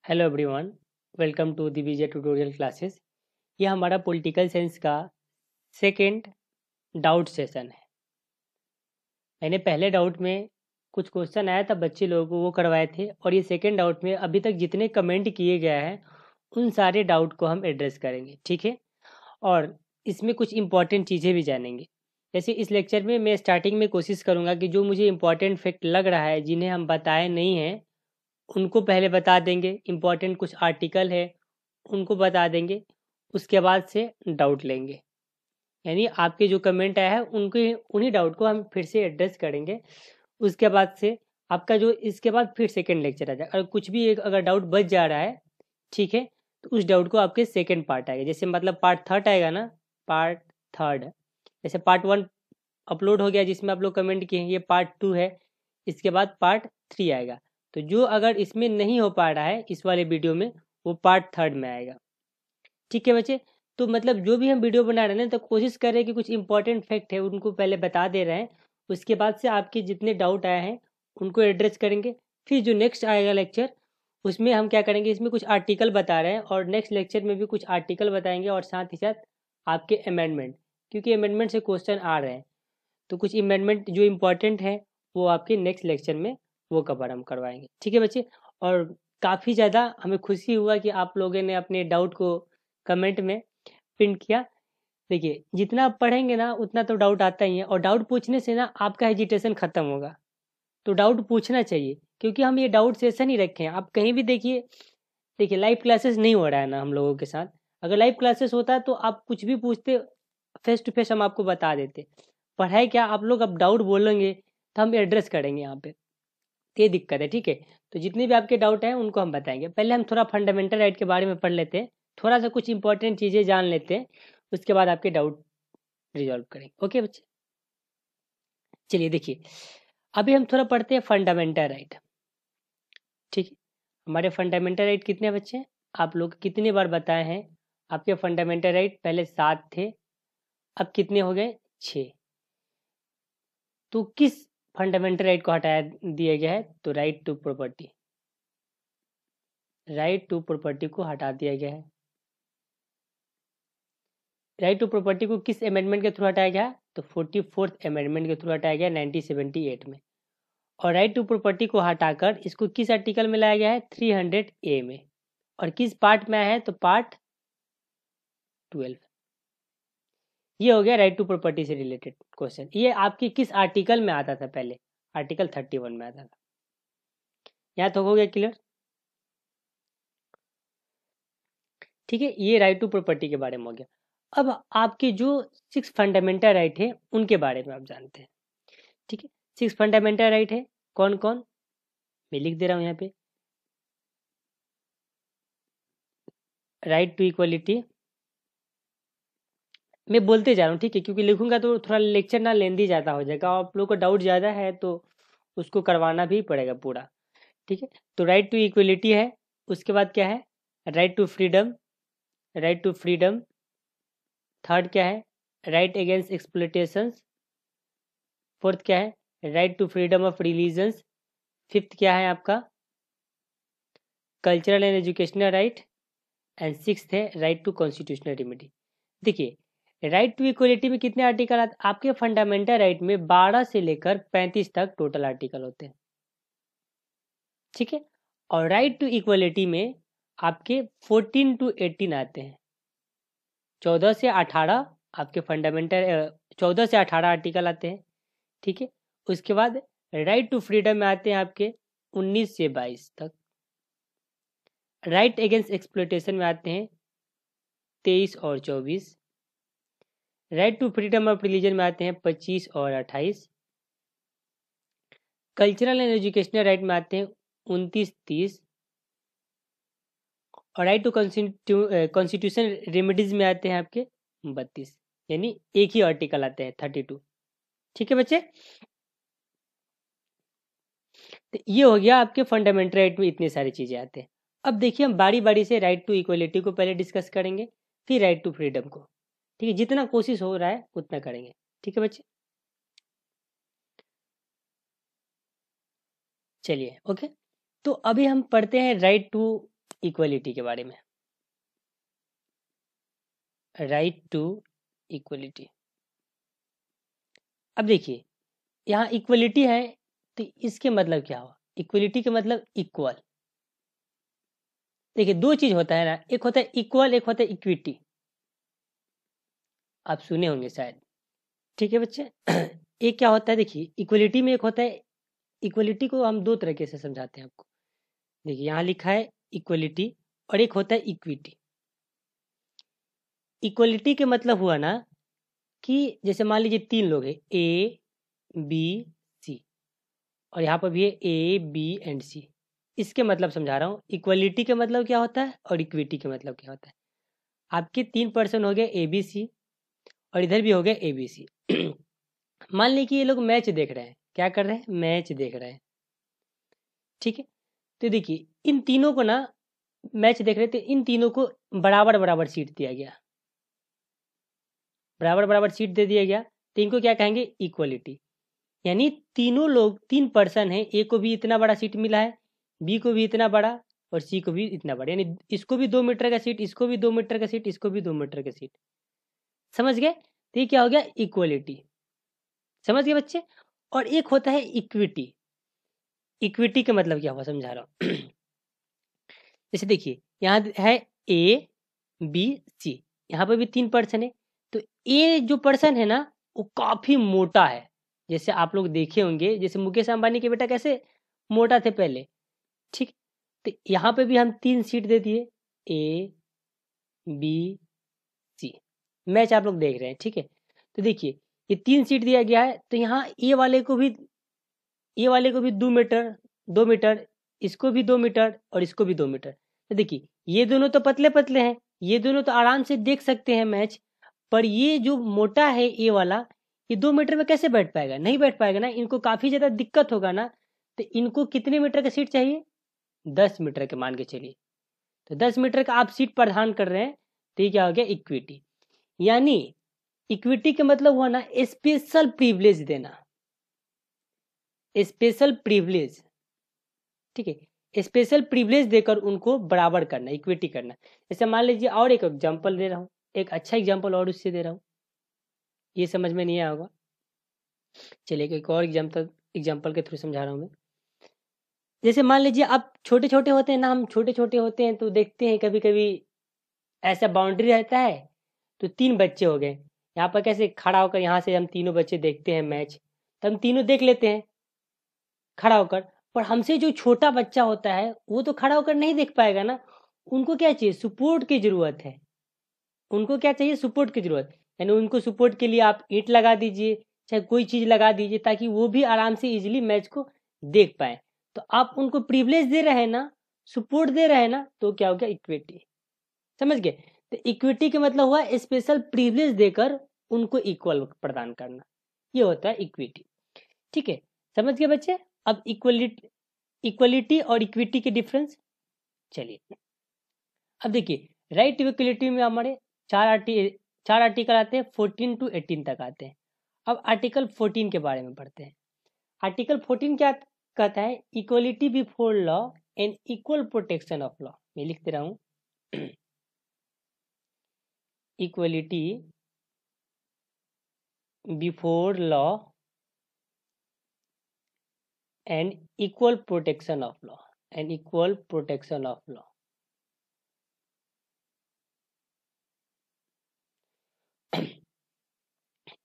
Hello everyone, welcome to Divijay tutorial classes. यह हमारा political science का सेकेंड डाउट सेशन है। मैंने पहले डाउट में कुछ क्वेश्चन आया था बच्चे लोगों को, वो करवाए थे, और ये सेकेंड डाउट में अभी तक जितने कमेंट किए गए हैं उन सारे डाउट को हम एड्रेस करेंगे, ठीक है। और इसमें कुछ इंपॉर्टेंट चीज़ें भी जानेंगे। जैसे इस लेक्चर में मैं स्टार्टिंग में कोशिश करूँगा कि जो मुझे इंपॉर्टेंट फैक्ट लग रहा है जिन्हें हम बताए नहीं हैं उनको पहले बता देंगे। इम्पोर्टेंट कुछ आर्टिकल है उनको बता देंगे, उसके बाद से डाउट लेंगे। यानी आपके जो कमेंट आया है उनके उन्हीं डाउट को हम फिर से एड्रेस करेंगे। उसके बाद से आपका जो इसके बाद फिर सेकंड लेक्चर आ जाएगा। अगर कुछ भी एक अगर डाउट बच जा रहा है, ठीक है, तो उस डाउट को आपके सेकंड पार्ट आएगा। जैसे मतलब पार्ट थर्ड आएगा ना, पार्ट थर्ड। जैसे पार्ट वन अपलोड हो गया जिसमें आप लोग कमेंट किए हैं, ये पार्ट टू है, इसके बाद पार्ट थ्री आएगा। तो जो अगर इसमें नहीं हो पा रहा है इस वाले वीडियो में, वो पार्ट थर्ड में आएगा, ठीक है बच्चे। तो मतलब जो भी हम वीडियो बना रहे हैं ना, तो कोशिश कर रहे हैं कि कुछ इंपॉर्टेंट फैक्ट है उनको पहले बता दे रहे हैं। उसके बाद से आपके जितने डाउट आए हैं उनको एड्रेस करेंगे। फिर जो नेक्स्ट आएगा लेक्चर, उसमें हम क्या करेंगे, इसमें कुछ आर्टिकल बता रहे हैं और नेक्स्ट लेक्चर में भी कुछ आर्टिकल बताएंगे, और साथ ही साथ आपके अमेंडमेंट, क्योंकि अमेंडमेंट से क्वेश्चन आ रहे हैं। तो कुछ अमेंडमेंट जो इम्पोर्टेंट है वो आपके नेक्स्ट लेक्चर में वो कवर हम करवाएंगे, ठीक है बच्चे। और काफ़ी ज़्यादा हमें खुशी हुआ कि आप लोगों ने अपने डाउट को कमेंट में पिन किया। देखिए, जितना आप पढ़ेंगे ना उतना तो डाउट आता ही है, और डाउट पूछने से ना आपका हेजिटेशन ख़त्म होगा। तो डाउट पूछना चाहिए, क्योंकि हम ये डाउट सेशन ही रखे हैं। आप कहीं भी देखिए, देखिए लाइव क्लासेस नहीं हो रहा है ना हम लोगों के साथ। अगर लाइव क्लासेस होता तो आप कुछ भी पूछते, फेस टू फेस हम आपको बता देते। पढ़ाई क्या, आप लोग अब डाउट बोलेंगे तो हम एड्रेस करेंगे यहाँ पे, ये दिक्कत है, ठीक है। तो जितने भी आपके डाउट हैं उनको हम बताएंगे। पहले हम थोड़ा फंडामेंटल राइट के बारे में पढ़ लेते हैं, थोड़ा सा कुछ इंपॉर्टेंट चीज़ें जान लेते हैं, उसके बाद आपके डाउट रिजॉल्व करेंगे। ओके बच्चे, चलिए देखिए, अभी हम थोड़ा पढ़ते हैं फंडामेंटल राइट, ठीक है। हमारे फंडामेंटल राइट कितने बच्चे, आप लोग कितनी बार बताए हैं आपके फंडामेंटल राइट? पहले 7 थे, अब कितने हो गए? 6। तो किस फंडामेंटल राइट को हटाया दिया गया है? तो right to property, right to property को हटा दिया गया है। राइट टू प्रॉपर्टी को किस अमेंडमेंट के थ्रू हटाया गया? तो 44th अमेंडमेंट के थ्रू हटाया गया 1978 में। और राइट टू प्रॉपर्टी को हटाकर इसको किस आर्टिकल में लाया गया है? 300A में। और किस पार्ट में आया है? तो पार्ट 12। ये हो गया राइट टू प्रॉपर्टी से रिलेटेड क्वेश्चन। ये आपकी किस आर्टिकल में आता था? पहले आर्टिकल 31 में आता था। यहाँ तो हो गया क्लियर, ठीक है। ये राइट टू प्रॉपर्टी के बारे में हो गया। अब आपके जो 6 फंडामेंटल राइट है उनके बारे में आप जानते हैं, ठीक है। 6 फंडामेंटल राइट है कौन कौन, मैं लिख दे रहा हूँ यहाँ पे। राइट टू इक्वलिटी, मैं बोलते जा रहा हूँ, ठीक है, क्योंकि लिखूंगा तो थोड़ा लेक्चर ना लेंदी ज़्यादा हो जाएगा। आप लोग को डाउट ज़्यादा है तो उसको करवाना भी पड़ेगा पूरा, ठीक है। तो राइट टू इक्वलिटी है। उसके बाद क्या है? Right to freedom, right to freedom. Third क्या है? Right against exploitations. फोर्थ क्या है? Right to freedom of religions. Fifth क्या है आपका? Cultural and educational right. And sixth है राइट टू कॉन्स्टिट्यूशनल रेमेडी। देखिए, राइट टू इक्वलिटी में कितने आर्टिकल आते? आपके फंडामेंटल राइट में 12 से लेकर 35 तक टोटल आर्टिकल होते हैं, ठीक है। और राइट टू इक्वलिटी में आपके 14 to 18 आते हैं। 14 से 18 आपके फंडामेंटल, 14 से 18 आर्टिकल आते हैं, ठीक है। उसके बाद राइट टू फ्रीडम में आते हैं आपके 19 से 22 तक। राइट अगेंस्ट एक्सप्लोटेशन में आते हैं 23 और 24। Right to freedom of religion में आते हैं 25 और 28। कल्चरल एंड एजुकेशनल राइट में आते हैं 29, 30। और राइट टू कॉन्स्टिट्यूशन रेमेडीज में आते हैं आपके 32। यानी एक ही आर्टिकल आते हैं 32, ठीक है बच्चे। तो ये हो गया आपके फंडामेंटल राइट में इतनी सारी चीजें आते हैं। अब देखिए, हम बारी बारी से राइट टू इक्वलिटी को पहले डिस्कस करेंगे, फिर राइट टू फ्रीडम को, ठीक है। जितना कोशिश हो रहा है उतना करेंगे, ठीक है बच्चे। चलिए ओके, तो अभी हम पढ़ते हैं राइट टू इक्वलिटी के बारे में, राइट टू इक्वलिटी। अब देखिए यहाँ इक्वलिटी है तो इसके मतलब क्या हुआ, इक्वलिटी के मतलब इक्वल। देखिए दो चीज होता है ना, एक होता है इक्वल, एक होता है इक्विटी, आप सुने होंगे शायद, ठीक है बच्चे। एक क्या होता है, देखिए इक्वलिटी में एक होता है, इक्वलिटी को हम दो तरीके से समझाते हैं आपको। देखिए यहाँ लिखा है इक्वलिटी और एक होता है इक्विटी। इक्वलिटी के मतलब हुआ ना कि जैसे मान लीजिए तीन लोग हैं, ए बी सी, और यहाँ पर भी है ए बी एंड सी। इसके मतलब समझा रहा हूँ, इक्वलिटी के मतलब क्या होता है और इक्विटी के मतलब क्या होता है। आपके तीन पर्सन हो गए ए बी सी और इधर भी हो गए ए बी सी। मान लीजिए कि ये लोग मैच देख रहे हैं, क्या कर रहे हैं, मैच देख रहे हैं, ठीक है। तो देखिए इन तीनों को ना, मैच देख रहे थे, इन तीनों को बराबर बराबर सीट दिया गया, बराबर बराबर सीट दे दिया गया, तो इनको क्या कहेंगे, इक्वलिटी। यानी तीनों लोग, तीन पर्सन हैं, ए को भी इतना बड़ा सीट मिला है, बी को भी इतना बड़ा और सी को भी इतना बड़ा, यानी इसको भी 2 मीटर का सीट, इसको भी 2 मीटर का सीट, इसको भी 2 मीटर का सीट। समझ गए, तो ये क्या हो गया, इक्वलिटी। समझ गए बच्चे। और एक होता है इक्विटी। इक्विटी का मतलब क्या हुआ समझा रहा हूँ। जैसे देखिए यहाँ है ए बी सी, यहाँ पर भी तीन पर्सन है, तो ए जो पर्सन है ना वो काफी मोटा है। जैसे आप लोग देखे होंगे, जैसे मुकेश अंबानी के बेटा कैसे मोटा थे पहले, ठीक। तो यहाँ पे भी हम तीन सीट दे दिए, ए बी सी, मैच आप लोग देख रहे हैं, ठीक है। तो देखिए ये तीन सीट दिया गया है, तो यहाँ ए वाले को भी, ए वाले को भी 2 मीटर, 2 मीटर, इसको भी 2 मीटर और इसको भी 2 मीटर। तो देखिए ये दोनों तो पतले पतले हैं, ये दोनों तो आराम से देख सकते हैं मैच, पर ये जो मोटा है ए वाला, ये 2 मीटर में कैसे बैठ पाएगा, नहीं बैठ पाएगा ना, इनको काफी ज्यादा दिक्कत होगा ना। तो इनको कितने मीटर का सीट चाहिए, 10 मीटर के मान के चलिए। तो 10 मीटर का आप सीट प्रदान कर रहे हैं, तो ये क्या हो गया, इक्विटी। यानी इक्विटी का मतलब हुआ ना स्पेशल प्रिविलेज देना, स्पेशल प्रिविलेज, ठीक है, स्पेशल प्रिविलेज देकर उनको बराबर करना, इक्विटी करना। जैसे मान लीजिए और एक एग्जांपल दे रहा हूँ, एक अच्छा एग्जांपल और उससे दे रहा हूँ, ये समझ में नहीं आया होगा, चलिए एक और एग्जांपल के थ्रू समझा रहा हूँ मैं। जैसे मान लीजिए आप छोटे छोटे होते हैं ना, हम छोटे छोटे होते हैं तो देखते हैं कभी कभी ऐसा बाउंड्री रहता है, तो तीन बच्चे हो गए, यहाँ पर कैसे खड़ा होकर यहाँ से हम तीनों बच्चे देखते हैं मैच, तो हम तीनों देख लेते हैं खड़ा होकर। पर हमसे जो छोटा बच्चा होता है वो तो खड़ा होकर नहीं देख पाएगा ना, उनको क्या चाहिए, सपोर्ट की जरूरत है, उनको क्या चाहिए, सपोर्ट की जरूरत। यानी उनको सपोर्ट के लिए आप ईंट लगा दीजिए, चाहे कोई चीज लगा दीजिए, ताकि वो भी आराम से इजीली मैच को देख पाए। तो आप उनको प्रिविलेज दे रहे हैं ना, सपोर्ट दे रहे हैं ना, तो क्या हो गया, इक्विटी। समझ गए। तो इक्विटी का मतलब हुआ स्पेशल प्रिविलेज देकर उनको इक्वल प्रदान करना, ये होता है इक्विटी, ठीक है। समझ गए बच्चे। अब इक्वलिटी और इक्विटी के डिफरेंस, चलिए अब देखिए, राइट टू इक्वलिटी में हमारे चार आर्टिकल आते हैं, 14 to 18 तक आते हैं। अब आर्टिकल 14 के बारे में पढ़ते हैं। आर्टिकल 14 क्या कहता है, equality before law and equal protection of law. मैं लिख दे रहा हूँ, equality before law and equal protection of law, and equal protection of law.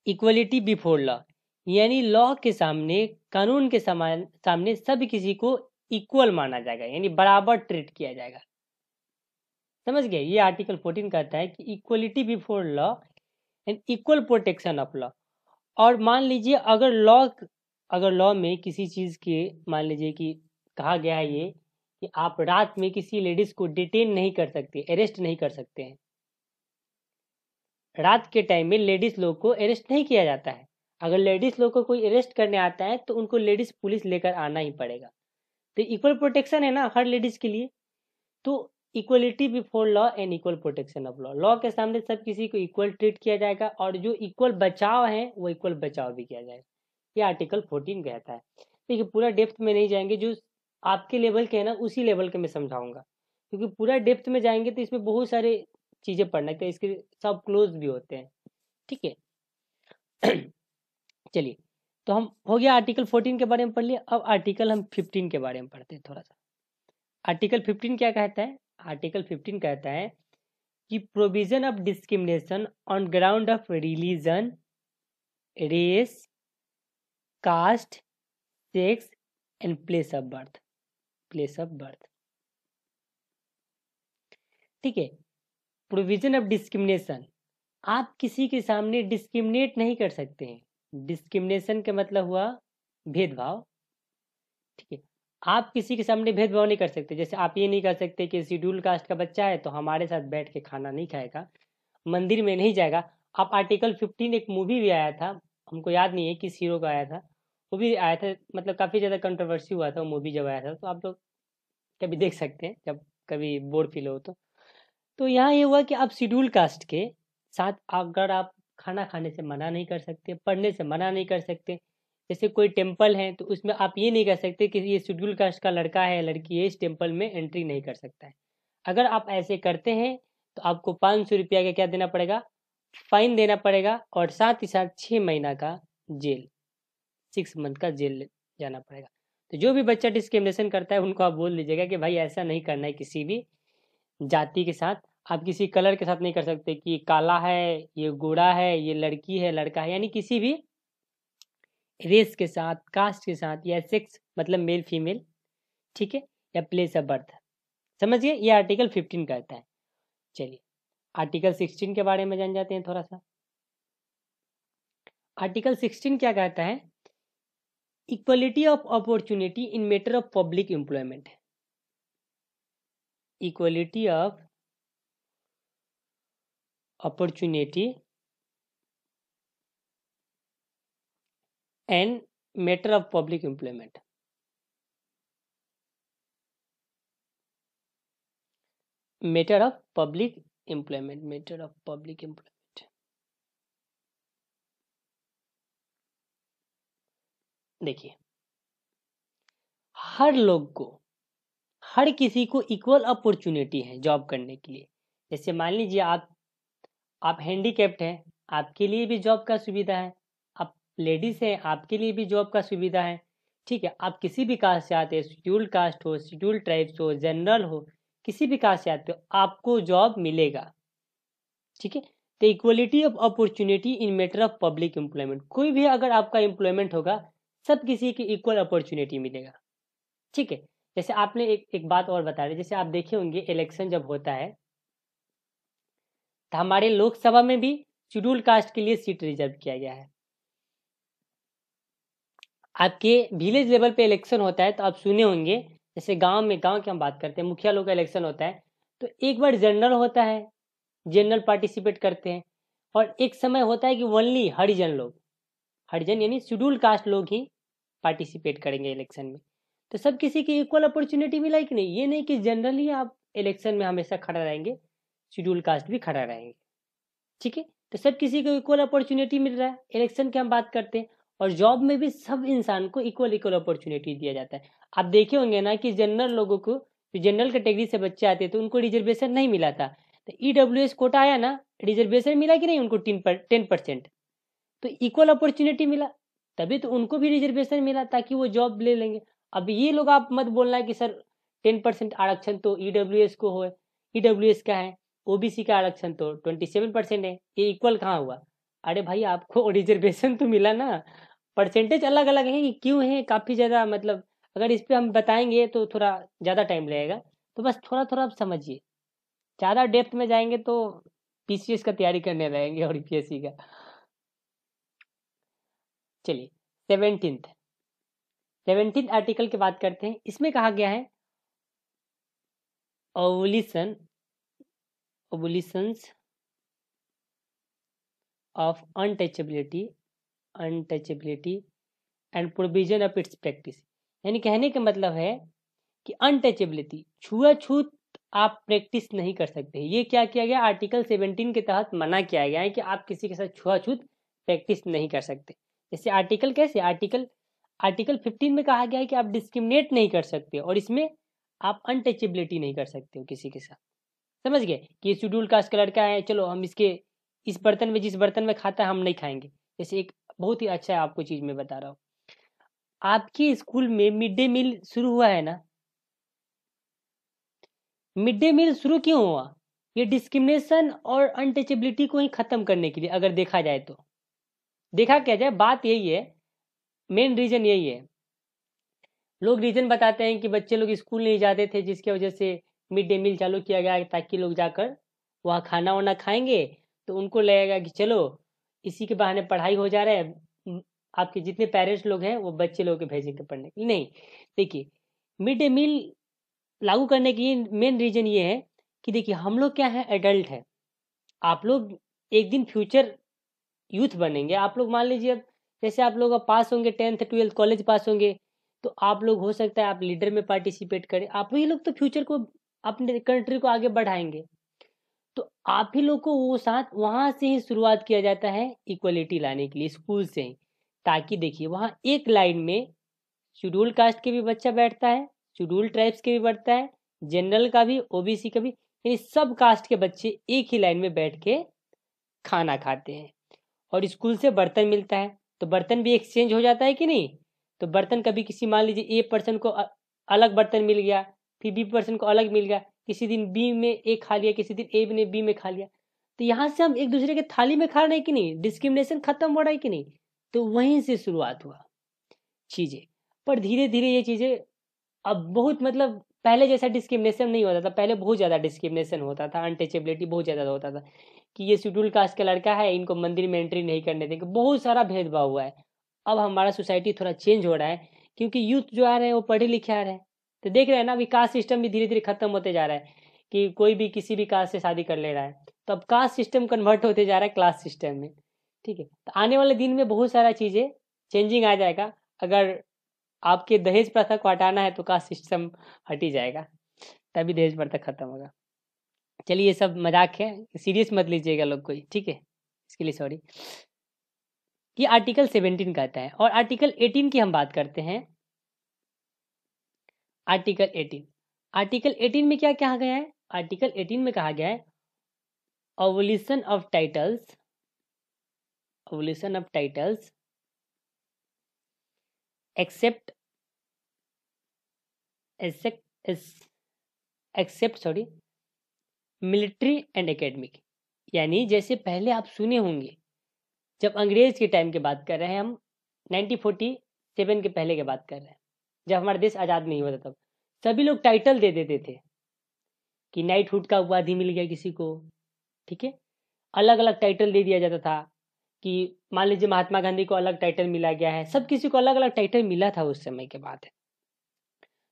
Equality before law यानी लॉ के सामने, कानून के सामने सब किसी को इक्वल माना जाएगा, यानी बराबर ट्रीट किया जाएगा। समझ गए, ये आर्टिकल 14 कहता है कि equality before law and equal protection of law. और मान लीजिए अगर लॉ में किसी चीज के, मान लीजिए कि कहा गया है ये कि आप रात में किसी लेडीज को डिटेन नहीं कर सकते, अरेस्ट नहीं कर सकते हैं, रात के टाइम में लेडीज लोग को अरेस्ट नहीं किया जाता है। अगर लेडीज लोग को कोई अरेस्ट करने आता है तो उनको लेडीज पुलिस लेकर आना ही पड़ेगा। तो इक्वल प्रोटेक्शन है ना हर लेडीज के लिए। तो equality before law and equal protection of law, law के सामने सब किसी को इक्वल ट्रीट किया जाएगा, और जो इक्वल बचाव है वो इक्वल बचाव भी किया जाएगा। ये आर्टिकल 14 कहता है। देखिए पूरा डेप्थ में नहीं जाएंगे, जो आपके लेवल के है ना उसी लेवल के मैं समझाऊंगा। क्योंकि पूरा डेप्थ में जाएंगे तो इसमें बहुत सारे चीज़ें पढ़ना है, इसके सब क्लोज भी होते हैं। ठीक है। चलिए, तो हम हो गया आर्टिकल 14 के बारे में पढ़ लिया। अब आर्टिकल हम 15 के बारे में पढ़ते हैं थोड़ा सा। आर्टिकल 15 क्या कहता है? आर्टिकल 15 कहता है कि provision of discrimination on ground of religion, race, caste, sex and place of birth. Place of birth, ठीक है। प्रोविजन ऑफ डिस्क्रिमिनेशन, आप किसी के सामने डिस्क्रिमिनेट नहीं कर सकते हैं। डिस्क्रिमिनेशन का मतलब हुआ भेदभाव, ठीक है। आप किसी के सामने भेदभाव नहीं कर सकते। जैसे आप ये नहीं कर सकते कि शेड्यूल कास्ट का बच्चा है तो हमारे साथ बैठ के खाना नहीं खाएगा, मंदिर में नहीं जाएगा। आप आर्टिकल 15, एक मूवी भी आया था, हमको याद नहीं है किस हीरो का आया था, वो भी आया था, मतलब काफ़ी ज़्यादा कंट्रोवर्सी हुआ था वो मूवी जब आया था, तो आप लोग कभी देख सकते हैं जब कभी बोर फील हो तो यहाँ ये हुआ कि आप शेड्यूल कास्ट के साथ अगर आप खाना खाने से मना नहीं कर सकते, पढ़ने से मना नहीं कर सकते। जैसे कोई टेम्पल है तो उसमें आप ये नहीं कर सकते कि ये शेड्यूल कास्ट का लड़का है लड़की है, इस टेम्पल में एंट्री नहीं कर सकता है। अगर आप ऐसे करते हैं तो आपको 500 रुपया का क्या देना पड़ेगा? फाइन देना पड़ेगा, और साथ ही साथ 6 महीना का जेल, 6 मंथ का जेल जाना पड़ेगा। तो जो भी बच्चा डिस्क्रिमिनेशन करता है उनको आप बोल दीजिएगा कि भाई ऐसा नहीं करना है, किसी भी जाति के साथ, आप किसी कलर के साथ नहीं कर सकते कि काला है, ये गोरा है, ये लड़की है, लड़का है, यानी किसी भी रेस के साथ, कास्ट के साथ, या सेक्स मतलब मेल फीमेल, ठीक है, या प्लेस ऑफ बर्थ। समझिए, ये आर्टिकल 15 कहता है। चलिए आर्टिकल 16 के बारे में जान जाते हैं थोड़ा सा। आर्टिकल 16 क्या कहता है? Equality of opportunity in matter of public employment. Equality of opportunity and matter of public employment. Matter of public employment, matter of public employment. देखिए, हर लोग को, हर किसी को इक्वल अपॉर्चुनिटी है जॉब करने के लिए। जैसे मान लीजिए आप हैंडीकैप्ड हैं, आपके लिए भी जॉब का सुविधा है। आप लेडीज हैं, आपके लिए भी जॉब का सुविधा है। ठीक है, आप किसी भी कास्ट से आते हैं, शेड्यूल कास्ट हो, शेड्यूल ट्राइब्स हो, जनरल हो, किसी भी कास्ट से आते हो, आपको जॉब मिलेगा। ठीक है, तो equality of opportunity in matter of public employment, कोई भी अगर आपका एम्प्लॉयमेंट होगा, सब किसी की इक्वल अपॉर्चुनिटी मिलेगा। ठीक है, जैसे आपने एक बात और बता रहे, जैसे आप देखे होंगे इलेक्शन जब होता है तो हमारे लोकसभा में भी शेड्यूल कास्ट के लिए सीट रिजर्व किया गया है। आपके विलेज लेवल पे इलेक्शन होता है तो आप सुने होंगे, जैसे गांव में, गांव की हम बात करते हैं, मुखिया लोग का इलेक्शन होता है तो एक बार जनरल होता है, जनरल पार्टिसिपेट करते हैं, और एक समय होता है कि ओनली हरिजन लोग, हरिजन यानी शेड्यूल कास्ट लोग ही पार्टिसिपेट करेंगे इलेक्शन में। तो सब किसी की इक्वल अपॉर्चुनिटी मिला कि नहीं? ये नहीं कि जनरली आप इलेक्शन में हमेशा खड़ा रहेंगे, शेड्यूल कास्ट भी खड़ा रहेंगे। ठीक है, तो सब किसी को इक्वल अपॉर्चुनिटी मिल रहा है। इलेक्शन की हम बात करते हैं, और जॉब में भी सब इंसान को इक्वल इक्वल अपॉर्चुनिटी दिया जाता है। आप देखे होंगे ना कि जनरल लोगों को, जो जनरल कैटेगरी से बच्चे आते थे उनको रिजर्वेशन नहीं मिला था, तो EWS कोटा आया ना, रिजर्वेशन मिला कि नहीं उनको? 10%। तो इक्वल अपॉर्चुनिटी मिला, तभी तो उनको भी रिजर्वेशन मिला, ताकि वो जॉब ले लेंगे। अब ये लोग आप मत बोलना है कि सर 10% आरक्षण तो EWS को हो, EWS का है, OBC का आरक्षण तो 27% है, ये इक्वल कहाँ हुआ? अरे भाई, आपको रिजर्वेशन तो मिला ना, परसेंटेज अलग अलग है कि क्यों है, काफ़ी ज़्यादा, मतलब अगर इस पर हम बताएंगे तो थोड़ा ज़्यादा टाइम लगेगा, तो बस थोड़ा थोड़ा आप समझिए। ज़्यादा डेप्थ में जाएंगे तो PCS का तैयारी करने रहेंगे और UPSC का। चलिए 17th आर्टिकल की बात करते हैं। इसमें कहा गया है abolitions of untouchability and provision of its practice. यानी कहने का मतलब है कि अनटचेबिलिटी, छुआछूत आप प्रैक्टिस नहीं कर सकते। ये क्या किया गया? आर्टिकल 17 के तहत मना किया गया है कि आप किसी के साथ छुआछूत प्रैक्टिस नहीं कर सकते। जैसे आर्टिकल कैसे, आर्टिकल 15 में कहा गया है कि आप डिस्क्रिमिनेट नहीं कर सकते, और इसमें आप अनटचेबिलिटी नहीं कर सकते हो किसी के साथ। समझ गए कि शेड्यूल कास्ट का लड़का है, चलो हम इसके इस बर्तन में, जिस बर्तन में खाता है हम नहीं खाएंगे। जैसे एक बहुत ही अच्छा है आपको चीज मैं बता रहा हूँ, आपके स्कूल में मिड डे मील शुरू हुआ है ना। मिड डे मील शुरू क्यों हुआ? ये डिस्क्रिमिनेशन और अनटचेबिलिटी को ही खत्म करने के लिए, अगर देखा जाए तो। देखा क्या जाए, बात यही है, मेन रीजन यही है। लोग रीजन बताते हैं कि बच्चे लोग स्कूल नहीं जाते थे, जिसकी वजह से मिड डे मील चालू किया गया ताकि लोग जाकर वहाँ खाना वाना खाएंगे, तो उनको लगेगा कि चलो इसी के बहाने पढ़ाई हो जा रहा है। आपके जितने पेरेंट्स लोग हैं वो बच्चे लोग के भेजेंगे पढ़ने के लिए। नहीं, देखिए मिड डे मील लागू करने की मेन रीजन ये है कि देखिए हम लोग क्या है, एडल्ट है। आप लोग एक दिन फ्यूचर यूथ बनेंगे। आप लोग मान लीजिए अब जैसे आप लोग अब पास होंगे, 10th 12th कॉलेज पास होंगे, तो आप लोग हो सकता है आप लीडर में पार्टिसिपेट करें। आप ही लोग तो फ्यूचर को, अपने कंट्री को आगे बढ़ाएंगे। तो आप ही लोग को वो साथ वहां से ही शुरुआत किया जाता है इक्वलिटी लाने के लिए, स्कूल से ही। ताकि देखिए वहाँ एक लाइन में शेड्यूल कास्ट के भी बच्चा बैठता है, शेड्यूल ट्राइब्स के भी बैठता है, जनरल का भी, ओबीसी का भी, यानी सब कास्ट के बच्चे एक ही लाइन में बैठ के खाना खाते हैं। और स्कूल से बर्तन मिलता है, तो बर्तन भी एक्सचेंज हो जाता है कि नहीं। तो बर्तन कभी किसी, मान लीजिए ए पर्सन को अलग बर्तन मिल गया, फिर बी पर्सन को अलग मिल गया, किसी दिन बी में ए खा लिया, किसी दिन ए ने बी में खा लिया, तो यहाँ से हम एक दूसरे के थाली में खा रहे हैं कि नहीं, डिस्क्रिमिनेशन खत्म हो रहा है कि नहीं। तो वहीं से शुरुआत हुआ चीज़ें। पर धीरे धीरे ये चीज़ें अब बहुत, मतलब पहले जैसा डिस्क्रिमिनेशन नहीं होता था। पहले बहुत ज़्यादा डिस्क्रिमिनेशन होता था, अनटचेबिलिटी बहुत ज़्यादा होता था कि ये शेड्यूल कास्ट का लड़का है, इनको मंदिर में एंट्री नहीं करने देंगे, बहुत सारा भेदभाव हुआ है। अब हमारा सोसाइटी थोड़ा चेंज हो रहा है, क्योंकि यूथ जो आ रहे हैं वो पढ़े लिखे आ रहे हैं। तो देख रहे हैं ना, अभी कास्ट सिस्टम भी धीरे धीरे खत्म होते जा रहा है कि कोई भी किसी भी कास्ट से शादी कर ले रहा है। तो अब कास्ट सिस्टम कन्वर्ट होते जा रहा है क्लास सिस्टम में। ठीक है, तो आने वाले दिन में बहुत सारा चीज़ें चेंजिंग आ जाएगा। अगर आपके दहेज प्रथा को हटाना है तो कास्ट सिस्टम हट ही जाएगा, तभी दहेज प्रथा खत्म होगा। चलिए ये सब मजाक है, सीरियस मत लीजिएगा लोग कोई, ठीक है, इसके लिए सॉरी। ये आर्टिकल 17 कहता है, और आर्टिकल 18 की हम बात करते हैं। आर्टिकल 18, आर्टिकल 18 में क्या कहा गया है? आर्टिकल 18 में कहा गया है abolition of titles, abolition of titles except sorry military and academic. यानी जैसे पहले आप सुने होंगे, जब अंग्रेज के टाइम की बात कर रहे हैं हम, 1947 के पहले की बात कर रहे हैं, जब हमारा देश आज़ाद नहीं हुआ था, तब सभी लोग टाइटल दे देते थे कि नाइटहुड का उपाधि मिल गया किसी को। ठीक है, अलग अलग टाइटल दे दिया जाता था कि मान लीजिए महात्मा गांधी को अलग टाइटल मिला गया है, सब किसी को अलग अलग टाइटल मिला था, उस समय के बात है।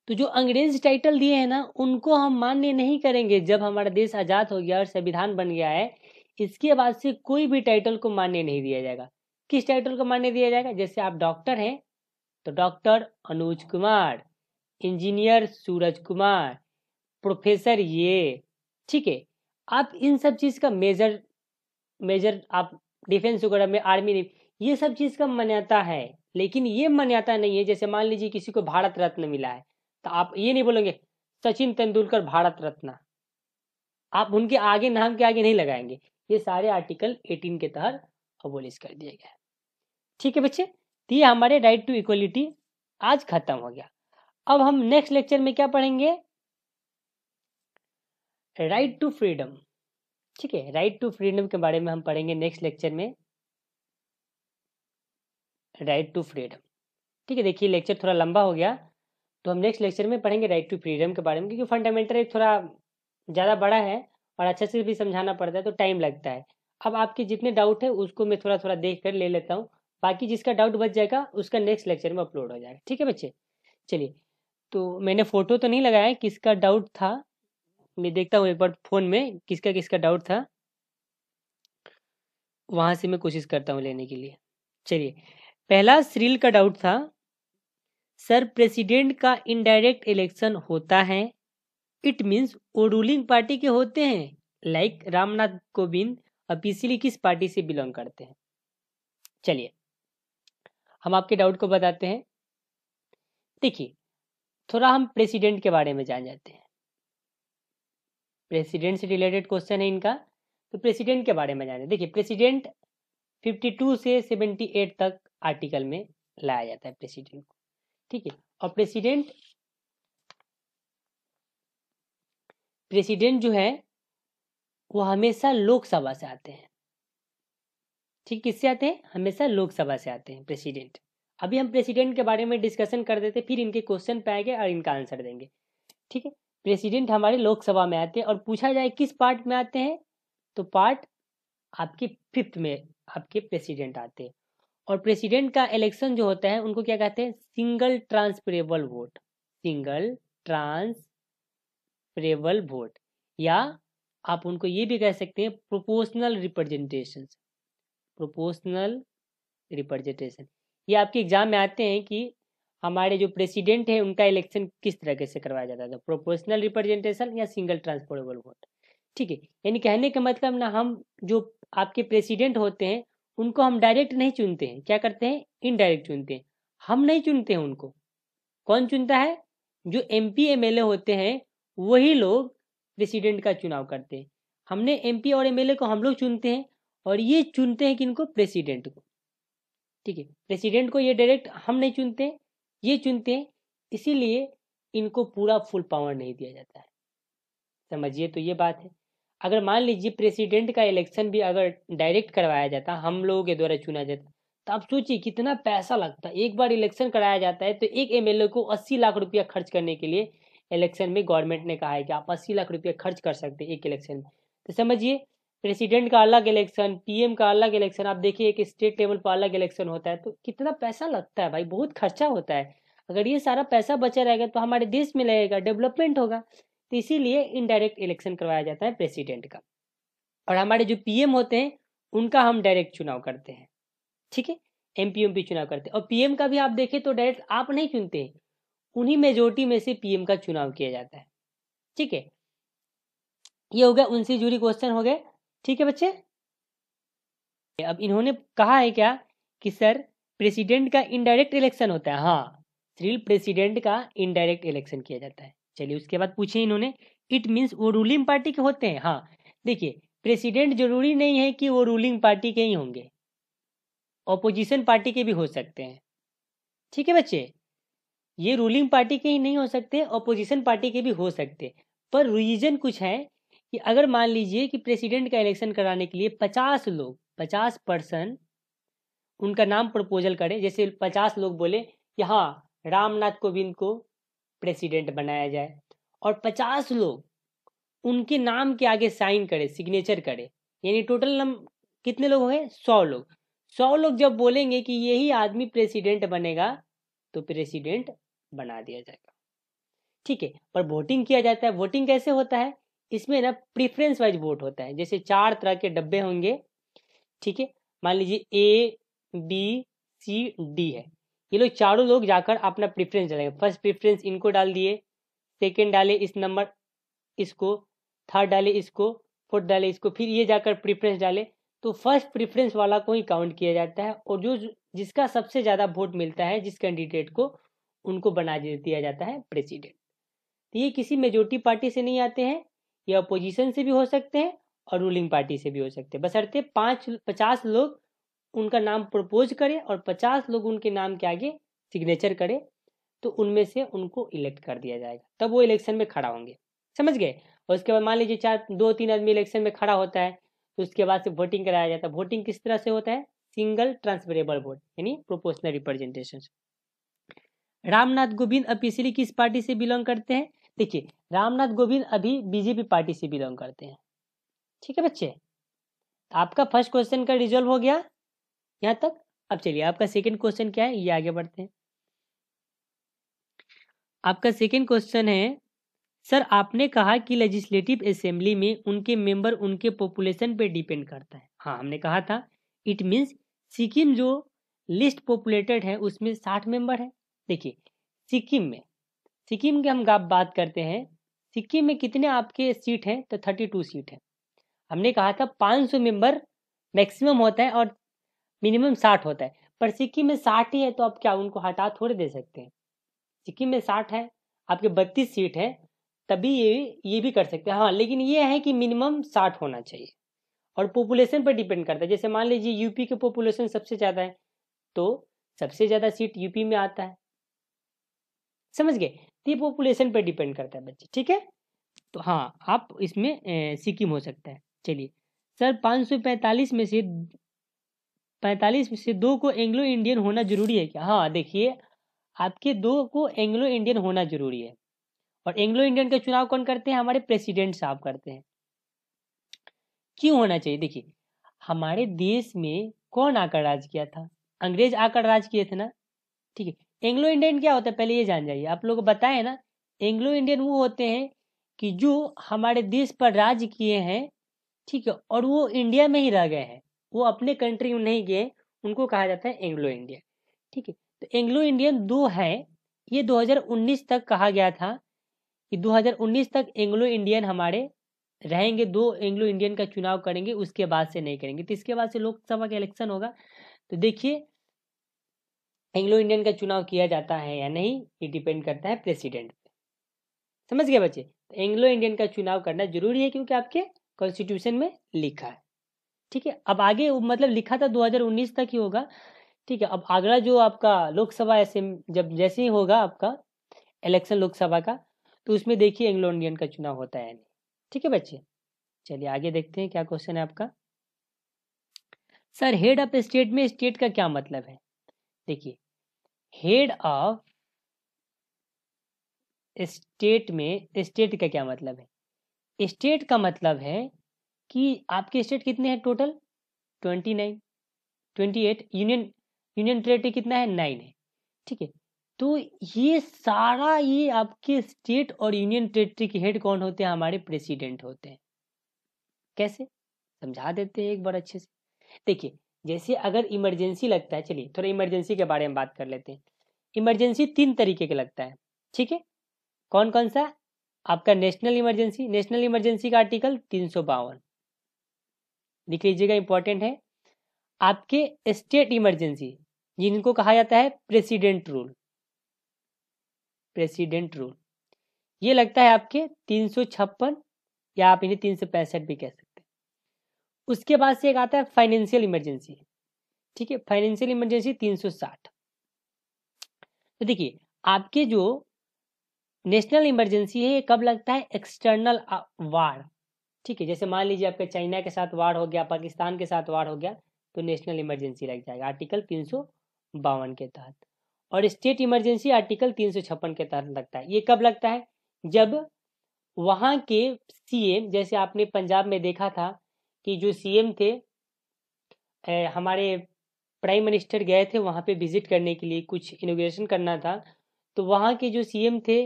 तो जो अंग्रेज टाइटल दिए हैं ना, उनको हम मान्य नहीं करेंगे। जब हमारा देश आज़ाद हो गया और संविधान बन गया है, इसके बाद से कोई भी टाइटल को मान्य नहीं दिया जाएगा। किस टाइटल को मान्य दिया जाएगा? जैसे आप डॉक्टर हैं तो doctor Anuj Kumar, engineer Suraj Kumar, professor ये, ठीक है। आप इन सब चीज़ का मेजर मेजर आप डिफेंस वगैरह में, आर्मी ने, ये सब चीज़ का मान्यता है। लेकिन ये मान्यता नहीं है, जैसे मान लीजिए किसी को भारत रत्न मिला है, तो आप ये नहीं बोलेंगे सचिन तेंदुलकर भारत रत्न, आप उनके आगे, नाम के आगे नहीं लगाएंगे। ये सारे आर्टिकल 18 के तहत अबोलिश कर दिया गया है। ठीक है बच्चे, तो ये हमारे राइट टू इक्वलिटी आज खत्म हो गया। अब हम नेक्स्ट लेक्चर में क्या पढ़ेंगे? Right to freedom. ठीक है, राइट टू फ्रीडम के बारे में हम पढ़ेंगे नेक्स्ट लेक्चर में, राइट टू फ्रीडम। ठीक है, देखिए लेक्चर थोड़ा लंबा हो गया, तो हम नेक्स्ट लेक्चर में पढ़ेंगे राइट टू फ्रीडम के बारे में, क्योंकि फंडामेंटल थोड़ा ज़्यादा बड़ा है और अच्छे से भी समझाना पड़ता है, तो टाइम लगता है। अब आपके जितने डाउट है उसको मैं थोड़ा थोड़ा देख कर ले लेता हूँ, बाकी जिसका डाउट बच जाएगा उसका नेक्स्ट लेक्चर में अपलोड हो जाएगा। ठीक है बच्चे, चलिए। तो मैंने फ़ोटो तो नहीं लगाया, किसका डाउट था मैं देखता हूँ एक बार फ़ोन में, किसका किसका डाउट था, वहाँ से मैं कोशिश करता हूँ लेने के लिए। चलिए, पहला श्रील का डाउट था, सर प्रेसिडेंट का इनडायरेक्ट इलेक्शन होता है, इट मीन्स वो रूलिंग पार्टी के होते हैं, लाइक रामनाथ कोविंद ऑफिशियली किस पार्टी से बिलोंग करते हैं? चलिए हम आपके डाउट को बताते हैं। देखिए, थोड़ा हम प्रेसिडेंट के बारे में जान जाते हैं। प्रेसिडेंट से रिलेटेड क्वेश्चन है इनका, तो प्रेसिडेंट के बारे में जाने। देखिए प्रेसिडेंट 52 से 78 तक आर्टिकल में लाया जाता है प्रेसिडेंट को, ठीक है। और प्रेसिडेंट जो है वो हमेशा लोकसभा से आते हैं, ठीक। किससे आते हैं? हमेशा लोकसभा से आते हैं प्रेसिडेंट। अभी हम प्रेसिडेंट के बारे में डिस्कशन कर देते, फिर इनके क्वेश्चन पे आएंगे और इनका आंसर देंगे, ठीक है। प्रेसिडेंट हमारे लोकसभा में आते हैं, और पूछा जाए किस पार्ट में आते हैं, तो पार्ट आपके 5th में आपके प्रेसिडेंट आते हैं। और प्रेसिडेंट का इलेक्शन जो होता है उनको क्या कहते हैं? Single transferable vote. Single transferable vote, या आप उनको ये भी कह सकते हैं प्रोपोर्शनल रिप्रेजेंटेशन। प्रोपोर्शनल रिप्रेजेंटेशन ये आपके एग्जाम में आते हैं कि हमारे जो प्रेसिडेंट है उनका इलेक्शन किस तरीके से करवाया जाता था, प्रोपोर्शनल रिप्रेजेंटेशन या सिंगल ट्रांसफरेबल वोट, ठीक है। यानी कहने का मतलब ना, हम जो आपके प्रेसिडेंट होते हैं उनको हम डायरेक्ट नहीं चुनते हैं, क्या करते हैं? इनडायरेक्ट चुनते हैं। हम नहीं चुनते हैं उनको, कौन चुनता है? जो MP MLA होते हैं वही लोग प्रेसिडेंट का चुनाव करते हैं। हमने MP और MLA को हम लोग चुनते हैं, और ये चुनते हैं किनको? प्रेसिडेंट को, ठीक है। प्रेसिडेंट को ये डायरेक्ट हम नहीं चुनते, ये चुनते हैं, इसीलिए इनको पूरा फुल पावर नहीं दिया जाता है, समझिए। तो ये बात है। अगर मान लीजिए प्रेसिडेंट का इलेक्शन भी अगर डायरेक्ट करवाया जाता, हम लोगों के द्वारा चुना जाता, तो आप सोचिए कितना पैसा लगता है। एक बार इलेक्शन कराया जाता है तो एक MLA को 80 लाख रुपया खर्च करने के लिए इलेक्शन में गवर्नमेंट ने कहा है कि आप 80 लाख रुपया खर्च कर सकते हैं एक इलेक्शन में। तो समझिए प्रेसिडेंट का अलग इलेक्शन, PM का अलग इलेक्शन, आप देखिए एक स्टेट लेवल पर अलग इलेक्शन होता है, तो कितना पैसा लगता है भाई, बहुत खर्चा होता है। अगर ये सारा पैसा बचा रहेगा तो हमारे देश में लगेगा, डेवलपमेंट होगा। तो इसीलिए इनडायरेक्ट इलेक्शन करवाया जाता है प्रेसिडेंट का। और हमारे जो PM होते हैं उनका हम डायरेक्ट चुनाव करते हैं, ठीक है। MP UMP चुनाव करते हैं। और PM का भी आप देखें तो डायरेक्ट आप नहीं चुनते हैं, उन्हीं मेजोरिटी में से PM का चुनाव किया जाता है, ठीक है। ये हो गया उनसे जुड़ी क्वेश्चन हो गए, ठीक है बच्चे। अब इन्होंने कहा है क्या कि सर प्रेसिडेंट का इनडायरेक्ट इलेक्शन होता है। हाँ, सिर्फ प्रेसिडेंट का इनडायरेक्ट इलेक्शन किया जाता है। चलिए उसके बाद पूछे इन्होंने, इट मीन्स वो रूलिंग पार्टी के होते हैं। हाँ, देखिए प्रेसिडेंट जरूरी नहीं है कि वो रूलिंग पार्टी के ही होंगे, ऑपोजिशन पार्टी के भी हो सकते हैं, ठीक है बच्चे। ये रूलिंग पार्टी के ही नहीं हो सकते, ऑपोजिशन पार्टी के भी हो सकते। पर रीजन कुछ है कि अगर मान लीजिए कि प्रेसिडेंट का इलेक्शन कराने के लिए 50 लोग, 50% उनका नाम प्रपोजल करे, जैसे 50 लोग बोले कि हाँ रामनाथ कोविंद को प्रेसिडेंट बनाया जाए, और 50 लोग उनके नाम के आगे साइन करे, सिग्नेचर करे, यानी टोटल कितने लोग हो गए? 100 लोग। 100 लोग जब बोलेंगे कि यही आदमी प्रेसिडेंट बनेगा, तो प्रेसिडेंट बना दिया जाएगा, ठीक है। पर वोटिंग किया जाता है। वोटिंग कैसे होता है? इसमें ना प्रीफरेंस वाइज वोट होता है। जैसे 4 तरह के डब्बे होंगे, ठीक है। मान लीजिए ABCD है, ये लोग चारों लोग जाकर अपना प्रेफरेंस डालेंगे। फर्स्ट प्रेफरेंस इनको डाल दिए, सेकंड डाले इस नंबर इसको, थर्ड डाले इसको, फोर्थ डाले इसको, फिर ये जाकर प्रेफरेंस डाले। तो फर्स्ट प्रेफरेंस वाला को ही काउंट किया जाता है, और जो जिसका सबसे ज़्यादा वोट मिलता है जिस कैंडिडेट को, उनको बना दिया जाता है प्रेसिडेंट। तो ये किसी मेजोरिटी पार्टी से नहीं आते हैं, ये अपोजिशन से भी हो सकते हैं और रूलिंग पार्टी से भी हो सकते हैं, बशर्ते 50 लोग उनका नाम प्रपोज करें और 50 लोग उनके नाम के आगे सिग्नेचर करें, तो उनमें से उनको इलेक्ट कर दिया जाएगा, तब वो इलेक्शन में खड़ा होंगे, समझ गए। और उसके बाद मान लीजिए 2-3 आदमी इलेक्शन में खड़ा होता है, तो उसके बाद से वोटिंग कराया जाता है। वोटिंग किस तरह से होता है? सिंगल ट्रांसफरेबल वोट, यानी proportional representation. Ramnath Kovind officially किस पार्टी से बिलोंग करते हैं? देखिए रामनाथ कोविंद अभी BJP पार्टी से बिलोंग करते हैं, ठीक है बच्चे। आपका फर्स्ट क्वेश्चन का रिजल्व हो गया यहाँ तक। अब चलिए आपका सेकंड क्वेश्चन क्या है, ये आगे बढ़ते हैं। आपका सेकंड क्वेश्चन है, सर आपने कहा कि लेजिस्लेटिव असेंबली में उनके मेंबर उनके पॉपुलेशन पे डिपेंड करता है। हाँ, हमने कहा था। इट मीन्स सिक्किम जो लिस्ट पॉपुलेटेड है उसमें 60 मेंबर है। देखिए सिक्किम की हम बात करते हैं, सिक्किम में कितने आपके सीट हैं? तो 32 सीट है। हमने कहा था 500 मेंबर मैक्सिमम होता है और मिनिमम 60 होता है, पर सिक्किम में 60 ही है, तो आप क्या उनको हटा थोड़े दे सकते हैं? सिक्किम में 60 है, आपके 32 सीट है तभी ये भी कर सकते हैं। हाँ, लेकिन ये है कि मिनिमम 60 होना चाहिए और पॉपुलेशन पर डिपेंड करता है। जैसे मान लीजिए यूपी के पॉपुलेशन सबसे ज़्यादा है तो सबसे ज़्यादा सीट यूपी में आता है, समझ गए। तो ये पॉपुलेशन पर डिपेंड करता है बच्चे, ठीक है। तो हाँ, आप इसमें सिक्किम हो सकता है। चलिए सर, 545 में से 45 में से 2 को एंग्लो इंडियन होना जरूरी है क्या? हाँ, देखिए आपके 2 को एंग्लो इंडियन होना जरूरी है। और एंग्लो इंडियन का चुनाव कौन करते हैं? हमारे प्रेसिडेंट साहब करते हैं। क्यों होना चाहिए? देखिए हमारे देश में कौन आकर राज किया था? अंग्रेज आकर राज किए थे ना, ठीक है। एंग्लो इंडियन क्या होता है पहले ये जान जाइए। आप लोग को बताए ना, एंग्लो इंडियन वो होते हैं कि जो हमारे देश पर राज किए हैं, ठीक है, और वो इंडिया में ही रह गए हैं, वो अपने कंट्री में नहीं गए, उनको कहा जाता है एंग्लो इंडियन, ठीक है। तो एंग्लो इंडियन 2 है, ये 2019 तक कहा गया था कि 2019 तक एंग्लो इंडियन हमारे रहेंगे। 2 एंग्लो इंडियन का चुनाव करेंगे, उसके बाद से नहीं करेंगे। तो इसके बाद से लोकसभा का इलेक्शन होगा। तो देखिए एंग्लो इंडियन का चुनाव किया जाता है या नहीं, ये डिपेंड करता है प्रेसिडेंट पे। समझ गए बच्चे? तो एंग्लो इंडियन का चुनाव करना जरूरी है क्योंकि आपके कॉन्स्टिट्यूशन में लिखा है, ठीक है। अब आगे मतलब लिखा था 2019 तक ही होगा, ठीक है। अब अगला जो आपका लोकसभा ऐसे जब जैसे ही होगा आपका इलेक्शन लोकसभा का, तो उसमें देखिए एंग्लो इंडियन का चुनाव होता है नहीं, ठीक है बच्चे। चलिए आगे देखते हैं क्या क्वेश्चन है आपका। सर हेड ऑफ स्टेट में स्टेट का क्या मतलब है? देखिए हेड ऑफ स्टेट में स्टेट का क्या मतलब है? स्टेट का मतलब है कि आपके स्टेट कितने हैं टोटल? 29, 28। यूनियन टेरिटरी कितना है? 9 है, ठीक है। तो ये सारा ये आपके स्टेट और यूनियन टेरिटरी के हेड कौन होते हैं? हमारे प्रेसिडेंट होते हैं। कैसे समझा देते हैं एक बार अच्छे से। देखिए जैसे अगर इमरजेंसी लगता है, चलिए थोड़ा इमरजेंसी के बारे में बात कर लेते हैं। इमरजेंसी 3 तरीके का लगता है, ठीक है। कौन कौन सा? आपका नेशनल इमरजेंसी, नेशनल इमरजेंसी का आर्टिकल 352 लिख लीजिएगा, इंपॉर्टेंट है। आपके स्टेट इमरजेंसी जिनको कहा जाता है प्रेसिडेंट रूल, प्रेसिडेंट रूल ये लगता है आपके 356 या आप इन्हें 365 भी कह सकते हैं। उसके बाद से एक आता है फाइनेंशियल इमरजेंसी, ठीक है, फाइनेंशियल इमरजेंसी 360। तो देखिए आपके जो नेशनल इमरजेंसी है ये कब लगता है? एक्सटर्नल वार, ठीक है। जैसे मान लीजिए आपका चाइना के साथ वार हो गया, पाकिस्तान के साथ वार हो गया, तो नेशनल इमरजेंसी लग जाएगा आर्टिकल 352 के तहत। और स्टेट इमरजेंसी आर्टिकल 356 के तहत लगता है। ये कब लगता है? जब वहाँ के सीएम, जैसे आपने पंजाब में देखा था कि जो सीएम थे हमारे प्राइम मिनिस्टर गए थे वहाँ पे विजिट करने के लिए, कुछ इनोग्रेशन करना था। तो वहाँ के जो सीएम थे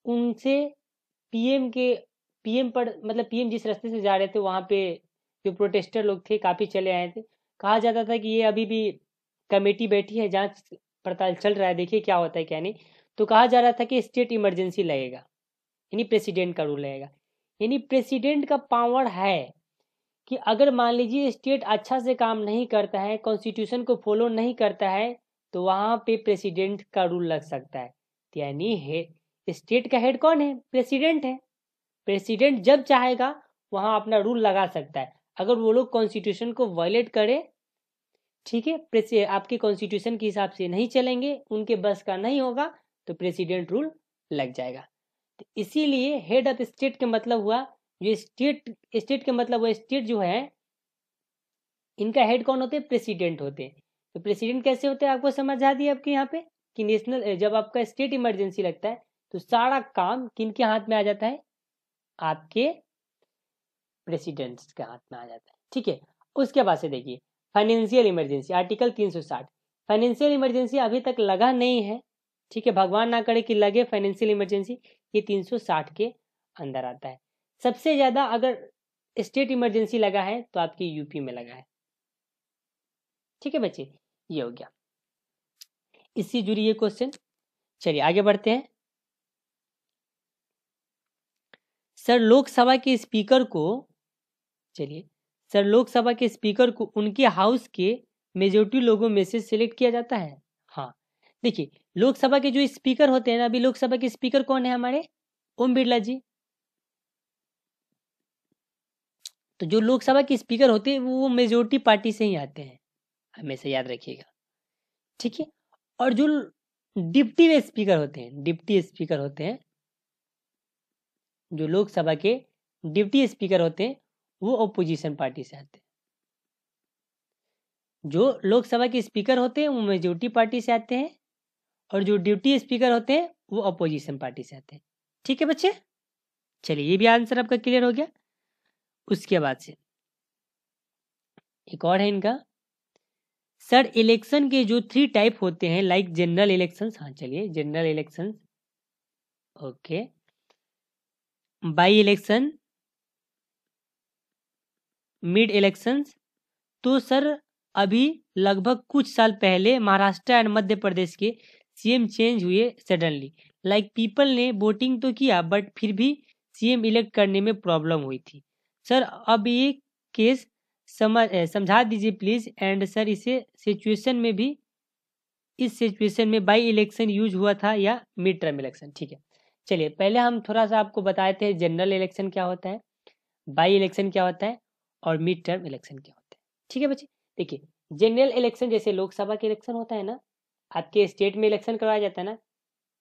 उनसे पीएम पर मतलब पीएम जिस रास्ते से जा रहे थे वहाँ पे जो प्रोटेस्टर लोग थे काफ़ी चले आए थे। कहा जाता था कि ये अभी भी कमेटी बैठी है, जांच पड़ताल चल रहा है, देखिए क्या होता है क्या नहीं। तो कहा जा रहा था कि स्टेट इमरजेंसी लगेगा, यानी प्रेसिडेंट का रूल लगेगा। यानी प्रेसिडेंट का पावर है कि अगर मान लीजिए स्टेट अच्छा से काम नहीं करता है, कॉन्स्टिट्यूशन को फॉलो नहीं करता है, तो वहाँ पे प्रेसिडेंट का रूल लग सकता है। यानी है स्टेट का हेड कौन है? प्रेसिडेंट है। प्रेसिडेंट जब चाहेगा वहाँ अपना रूल लगा सकता है। अगर वो लोग कॉन्स्टिट्यूशन को वायलेट करे, ठीक है, आपके कॉन्स्टिट्यूशन के हिसाब से नहीं चलेंगे, उनके बस का नहीं होगा, तो प्रेसिडेंट रूल लग जाएगा। तो इसीलिए हेड ऑफ स्टेट का मतलब हुआ, जो स्टेट के मतलब हुआ स्टेट जो है इनका हेड कौन होते हैं? प्रेसिडेंट होते हैं। तो प्रेसिडेंट कैसे होते हैं आपको समझ आ दिया आपके यहाँ पे कि नेशनल जब आपका स्टेट इमरजेंसी लगता है तो सारा काम किनके हाथ में आ जाता है? आपके प्रेसिडेंट के हाथ में आ जाता है, ठीक है। उसके बाद से देखिए financial emergency article 360। Financial emergency अभी तक लगा नहीं है, ठीक है, भगवान ना करे कि लगे फाइनेंशियल इमरजेंसी। ये 360 के अंदर आता है। सबसे ज्यादा अगर स्टेट इमरजेंसी लगा है तो आपके यूपी में लगा है, ठीक है बच्चे। ये हो गया, इससे जुड़ी ये क्वेश्चन। चलिए आगे बढ़ते हैं। सर लोकसभा के स्पीकर को लोकसभा के स्पीकर को उनके हाउस के मेजोरिटी लोगों में से सिलेक्ट किया जाता है। हाँ, देखिए लोकसभा के जो स्पीकर होते हैं ना, अभी लोकसभा के स्पीकर कौन है हमारे? ओम बिरला जी। तो जो लोकसभा के स्पीकर होते हैं वो मेजोरिटी पार्टी से ही आते हैं, हमेशा याद रखिएगा, ठीक है। और जो डिप्टी स्पीकर होते हैं, डिप्टी स्पीकर होते हैं, जो लोकसभा के डिप्टी स्पीकर होते हैं वो अपोजिशन पार्टी से आते हैं। जो लोकसभा के स्पीकर होते हैं वो मेजोरिटी पार्टी से आते हैं, और जो डिप्टी स्पीकर होते हैं वो अपोजिशन पार्टी से आते हैं, ठीक है बच्चे। चलिए ये भी आंसर आपका क्लियर हो गया। उसके बाद से एक और है इनका, सर इलेक्शन के जो 3 टाइप होते हैं, लाइक जनरल इलेक्शंस, हाँ चलिए general elections, okay, by election, mid elections. तो सर अभी लगभग कुछ साल पहले महाराष्ट्र एंड मध्य प्रदेश के सीएम चेंज हुए सडनली, लाइक पीपल ने वोटिंग तो किया बट फिर भी सीएम इलेक्ट करने में प्रॉब्लम हुई थी। सर अब ये केस समझा दीजिए प्लीज। एंड सर इसे सिचुएशन में भी, इस सिचुएशन में बाई इलेक्शन यूज हुआ था या मिड टर्म इलेक्शन, ठीक है। चलिए पहले हम थोड़ा सा आपको बताए थे जनरल इलेक्शन क्या होता है, बाई इलेक्शन क्या होता है, और मिड टर्म इलेक्शन क्या होता है, ठीक है बच्चे। देखिए जनरल इलेक्शन जैसे लोकसभा के इलेक्शन होता है ना, आपके स्टेट में इलेक्शन करवाया जाता है ना,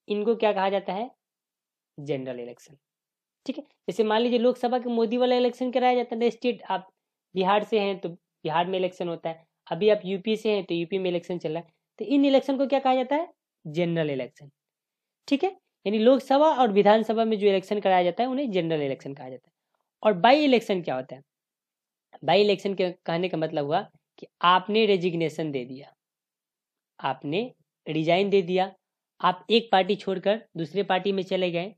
इनको क्या कहा जाता है? जनरल इलेक्शन, ठीक है। जैसे मान लीजिए लोकसभा के मोदी वाला इलेक्शन कराया जाता है, स्टेट आप बिहार से हैं तो बिहार में इलेक्शन होता है, अभी आप यूपी से हैं तो यूपी में इलेक्शन चल रहा है, तो इन इलेक्शन को क्या कहा जाता है? जनरल इलेक्शन, ठीक है। यानी लोकसभा और विधानसभा में जो इलेक्शन कराया जाता है उन्हें जनरल इलेक्शन कहा जाता है। और बाई इलेक्शन क्या होता है? बाई इलेक्शन के कहने का मतलब हुआ कि आपने रेजिग्नेशन दे दिया, आपने रिजाइन दे दिया, आप एक पार्टी छोड़कर दूसरे पार्टी में चले गए,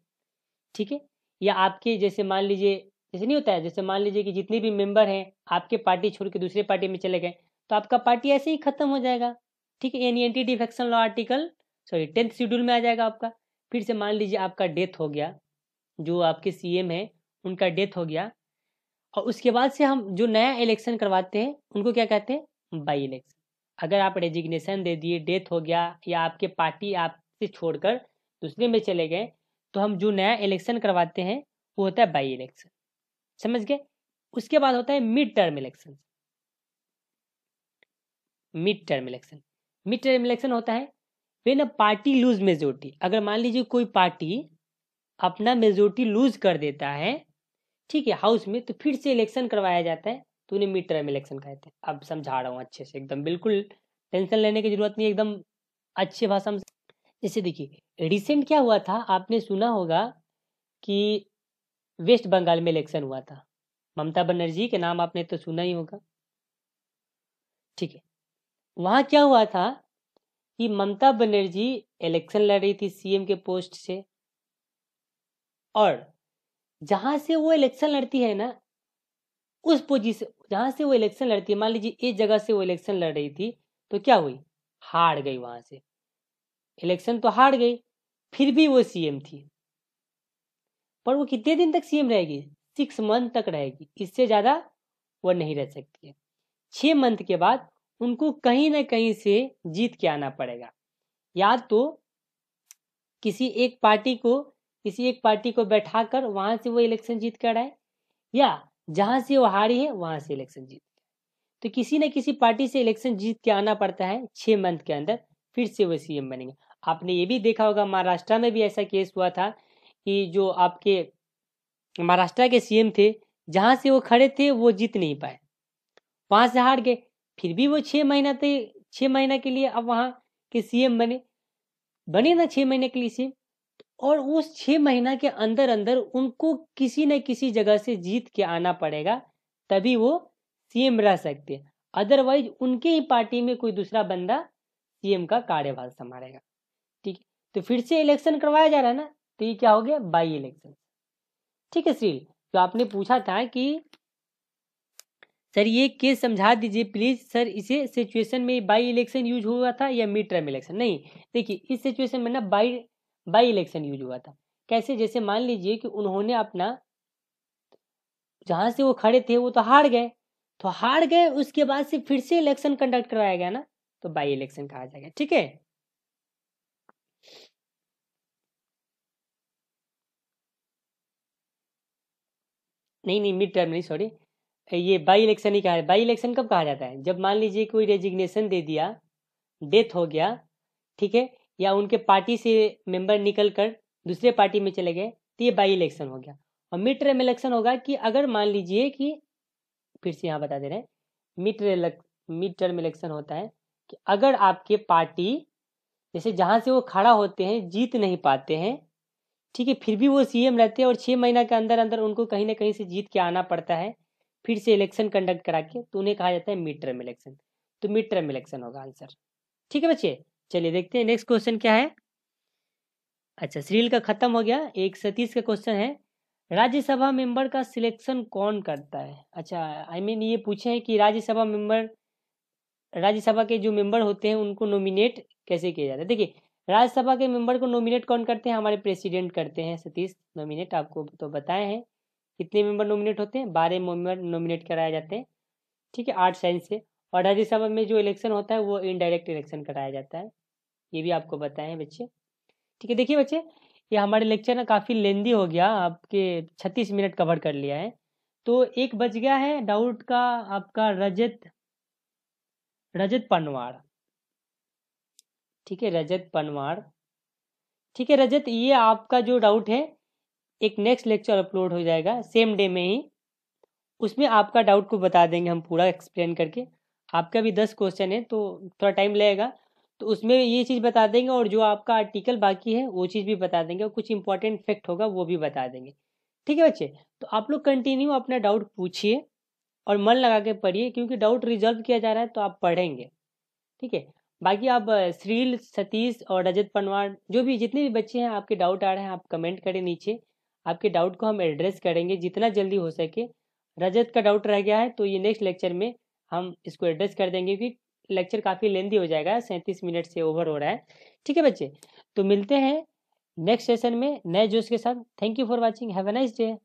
ठीक है। या आपके जैसे मान लीजिए, जैसे नहीं होता है, जैसे मान लीजिए कि जितने भी मेंबर हैं आपके पार्टी छोड़ के दूसरे पार्टी में चले गए, तो आपका पार्टी ऐसे ही खत्म हो जाएगा, ठीक है। यानी anti defection law article 10th schedule में आ जाएगा आपका। फिर से मान लीजिए आपका डेथ हो गया, जो आपके सीएम है उनका डेथ हो गया, और उसके बाद से हम जो नया इलेक्शन करवाते हैं उनको क्या कहते हैं? By election. अगर आप रेजिग्नेशन दे दिए, डेथ हो गया, या आपके पार्टी आपसे छोड़कर दूसरे में चले गए, तो हम जो नया इलेक्शन करवाते हैं वो होता है बाई इलेक्शन, समझ गए। उसके बाद होता है mid term election. Mid term election, mid term election होता है when a party lose majority. अगर मान लीजिए कोई पार्टी अपना मेजोरिटी लूज कर देता है, ठीक है, हाउस में, तो फिर से इलेक्शन करवाया जाता है, तो उन्हें मिड टर्म इलेक्शन कहते हैं। अब समझा रहा हूँ अच्छे से, एकदम बिल्कुल टेंशन लेने की जरूरत नहीं, एकदम अच्छी भाषा में। जैसे देखिए रिसेंट क्या हुआ था, आपने सुना होगा कि वेस्ट बंगाल में इलेक्शन हुआ था, ममता बनर्जी के नाम आपने तो सुना ही होगा, ठीक है। वहां क्या हुआ था कि ममता बनर्जी इलेक्शन लड़ रही थी सीएम के पोस्ट से, और जहां से वो इलेक्शन लड़ती है ना, उस पोजीशन जहां से वो इलेक्शन लड़ती है, मान लीजिए एक जगह से वो इलेक्शन लड़ रही थी, तो क्या हुई? हार गई, वहां से इलेक्शन तो हार गई, फिर भी वो सीएम थी। पर वो कितने दिन तक सीएम रहेगी? 6 मंथ तक रहेगी, इससे ज्यादा वो नहीं रह सकती है। 6 मंथ के बाद उनको कहीं ना कहीं से जीत के आना पड़ेगा, या तो किसी एक पार्टी को बैठाकर वहां से वो इलेक्शन जीत कर आए, या जहां से वो हारी है वहां से इलेक्शन जीत, तो किसी न किसी पार्टी से इलेक्शन जीत के आना पड़ता है 6 मंथ के अंदर, फिर से वो सीएम बनेंगे। आपने ये भी देखा होगा महाराष्ट्र में भी ऐसा केस हुआ था कि जो आपके महाराष्ट्र के सीएम थे, जहां से वो खड़े थे वो जीत नहीं पाए, वहां से हार गए, फिर भी वो 6 महीना के लिए अब वहां के सीएम बने ना 6 महीने के लिए सीएम। और उस 6 महीना के अंदर अंदर उनको किसी न किसी जगह से जीत के आना पड़ेगा, तभी वो सीएम रह सकते हैं, अदरवाइज उनके ही पार्टी में कोई दूसरा बंदा सीएम का कार्यभार संभालेगा, ठीक है। तो फिर से इलेक्शन करवाया जा रहा है ना, तो ये क्या हो गया? बाई इलेक्शन, ठीक है। श्री तो आपने पूछा था कि सर ये केस समझा दीजिए प्लीज, सर इसे सिचुएशन में बाई इलेक्शन यूज हुआ था या मिड टर्म इलेक्शन? नहीं, देखिए इस सिचुएशन में ना बाई इलेक्शन यूज हुआ था। कैसे? जैसे मान लीजिए कि उन्होंने अपना, जहां से वो खड़े थे वो तो हार गए, उसके बाद से फिर से इलेक्शन कंडक्ट करवाया गया ना, तो बाई इलेक्शन कहा जाएगा, ठीक है। नहीं मिड टर्म नहीं, सॉरी, ये बाई इलेक्शन ही कहा है। बाई इलेक्शन कब कहा जाता है? जब मान लीजिए कोई रेजिग्नेशन दे दिया, डेथ हो गया, ठीक है, या उनके पार्टी से मेंबर निकल कर दूसरे पार्टी में चले गए, तो ये बाई इलेक्शन हो गया। और मिड टर्म इलेक्शन होगा कि अगर मान लीजिए कि, फिर से यहाँ बता दे रहे हैं, मिड टर्म इलेक्शन होता है कि अगर आपके पार्टी जैसे जहाँ से वो खड़ा होते हैं जीत नहीं पाते हैं, ठीक है, फिर भी वो सीएम रहते हैं और 6 महीना के अंदर अंदर उनको कहीं ना कहीं से जीत के आना पड़ता है, फिर से इलेक्शन कंडक्ट करा के, तो उन्हें कहा जाता है मिड टर्म इलेक्शन। तो मिड टर्म इलेक्शन होगा आंसर। ठीक है बच्चे, चलिए देखते हैं नेक्स्ट क्वेश्चन क्या है। अच्छा, सीरियल का खत्म हो गया। एक 37 का क्वेश्चन है, राज्यसभा मेंबर का सिलेक्शन कौन करता है? अच्छा, ये पूछे हैं कि राज्यसभा के जो मेंबर होते हैं उनको नॉमिनेट कैसे किया जाता है। देखिए, राज्यसभा के मेंबर को नॉमिनेट कौन करते हैं? हमारे प्रेसिडेंट करते हैं। सतीश नॉमिनेट आपको तो बताए हैं। कितने मेंबर नॉमिनेट होते हैं? 12 मेंबर नॉमिनेट कराए जाते हैं, ठीक है, 8 साइंस से। और राज्यसभा में जो इलेक्शन होता है वो इनडायरेक्ट इलेक्शन कराया जाता है, ये भी आपको बताए हैं बच्चे। ठीक है, देखिए बच्चे, ये हमारे लेक्चर ना काफ़ी लेंदी हो गया, आपके 36 मिनट कवर कर लिया है। तो एक बच गया है डाउट का आपका, रजत पनवार। ठीक है, रजत पनवार। ठीक है रजत, ये आपका जो डाउट है एक नेक्स्ट लेक्चर अपलोड हो जाएगा सेम डे में ही, उसमें आपका डाउट को बता देंगे हम पूरा एक्सप्लेन करके। आपका भी 10 क्वेश्चन है तो थोड़ा टाइम लगेगा, तो उसमें ये चीज़ बता देंगे, और जो आपका आर्टिकल बाकी है वो चीज़ भी बता देंगे, और कुछ इंपॉर्टेंट फैक्ट होगा वो भी बता देंगे। ठीक है बच्चे, तो आप लोग कंटिन्यू अपना डाउट पूछिए और मन लगा के पढ़िए, क्योंकि डाउट रिजॉल्व किया जा रहा है तो आप पढ़ेंगे। ठीक है, बाकी आप श्रील, सतीश और रजत पनवार, जो भी जितने भी बच्चे हैं आपके डाउट आ रहे हैं, आप कमेंट करें नीचे, आपके डाउट को हम एड्रेस करेंगे जितना जल्दी हो सके। रजत का डाउट रह गया है तो ये नेक्स्ट लेक्चर में हम इसको एड्रेस कर देंगे, क्योंकि लेक्चर काफ़ी लेंदी हो जाएगा, 37 मिनट से ओवर हो रहा है। ठीक है बच्चे, तो मिलते हैं नेक्स्ट सेशन में नए जोश के साथ। Thank you for watching, have a nice day.